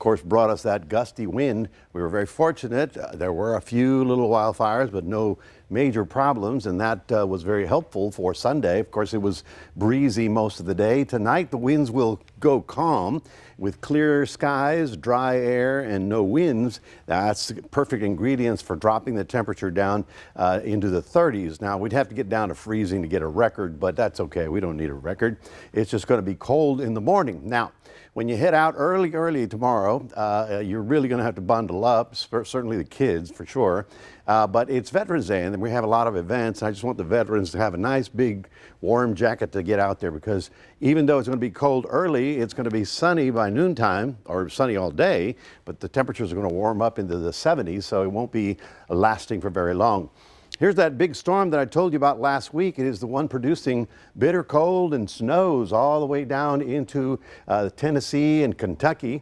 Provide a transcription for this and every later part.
course, brought us that gusty wind. We were very fortunate. There were a few little wildfires, but no major problems, and that was very helpful for Sunday. Of course, it was breezy most of the day. Tonight, the winds will go calm with clear skies, dry air, and no winds. That's perfect ingredients for dropping the temperature down into the 30s. Now, we'd have to get down to freezing to get a record, but that's okay. We don't need a record. It's just going to be cold in the morning. Now, when you head out early tomorrow, you're really going to have to bundle up, certainly the kids for sure. But it's Veterans Day, and we have a lot of events. I just want the veterans to have a nice big warm jacket to get out there, because even though it's going to be cold early, it's going to be sunny by noontime, or sunny all day, but the temperatures are going to warm up into the 70s, so it won't be lasting for very long. Here's that big storm that I told you about last week. It is the one producing bitter cold and snows all the way down into Tennessee and Kentucky.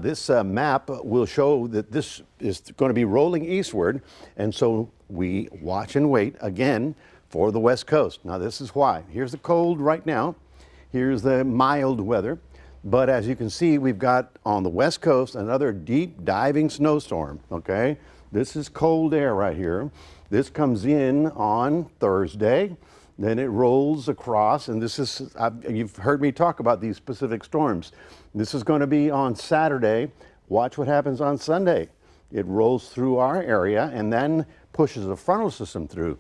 This map will show that this is going to be rolling eastward, and so we watch and wait again for the West Coast. Now, this is why. Here's the cold right now. Here's the mild weather. But as you can see, we've got on the West Coast another deep diving snowstorm, okay? This is cold air right here. This comes in on Thursday, then it rolls across, and this is, you've heard me talk about these specific storms. This is going to be on Saturday. Watch what happens on Sunday. It rolls through our area and then pushes a frontal system through.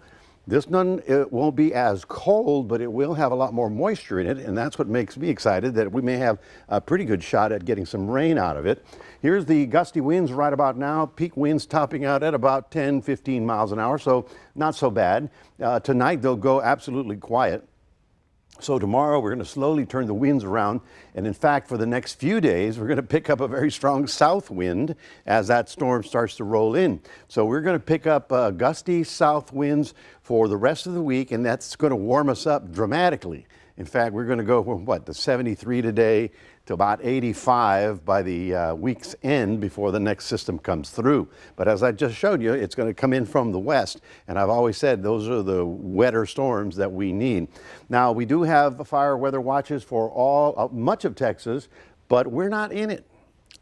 This one, it won't be as cold, but it will have a lot more moisture in it, and that's what makes me excited that we may have a pretty good shot at getting some rain out of it. Here's the gusty winds right about now. Peak winds topping out at about 10, 15 miles an hour, so not so bad. Tonight, they'll go absolutely quiet. So tomorrow we're going to slowly turn the winds around, and in fact for the next few days we're going to pick up a very strong south wind as that storm starts to roll in. So we're going to pick up gusty south winds for the rest of the week, and that's going to warm us up dramatically. In fact, we're going to go from the 73 today to about 85 by the week's end before the next system comes through. But as I just showed you, it's going to come in from the west, and I've always said those are the wetter storms that we need. Now, we do have fire weather watches for much of Texas, but we're not in it.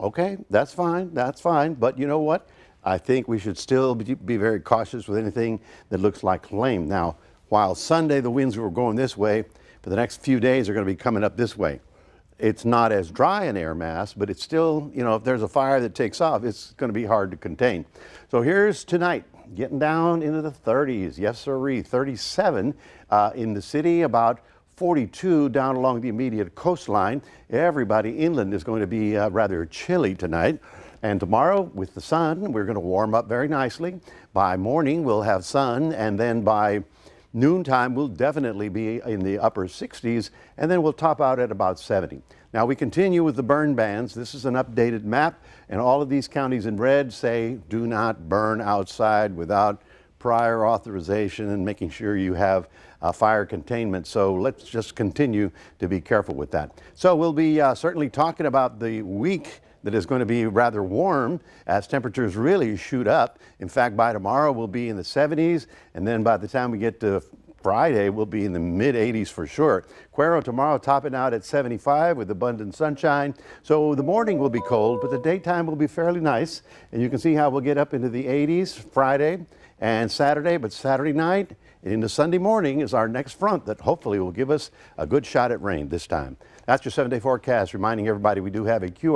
Okay, that's fine, but you know what? I think we should still be very cautious with anything that looks like flame. Now, while Sunday the winds were going this way, for the next few days they're going to be coming up this way. It's not as dry an air mass, but it's still, if there's a fire that takes off, it's going to be hard to contain. So here's tonight, getting down into the 30s. Yes, sirree, 37 in the city, about 42 down along the immediate coastline. Everybody inland is going to be rather chilly tonight. And tomorrow, with the sun, we're going to warm up very nicely. By morning, we'll have sun, and then by noontime, we'll definitely be in the upper 60s, and then we'll top out at about 70. Now, we continue with the burn bans. This is an updated map, and all of these counties in red say do not burn outside without prior authorization and making sure you have fire containment. So let's just continue to be careful with that. So we'll be certainly talking about the week that is going to be rather warm as temperatures really shoot up. In fact, by tomorrow we'll be in the 70s, and then by the time we get to Friday, we'll be in the mid-80s for sure. Cuero tomorrow topping out at 75 with abundant sunshine. So the morning will be cold, but the daytime will be fairly nice. And you can see how we'll get up into the 80s Friday and Saturday, but Saturday night into Sunday morning is our next front that hopefully will give us a good shot at rain this time. That's your 7-day forecast, reminding everybody we do have a QR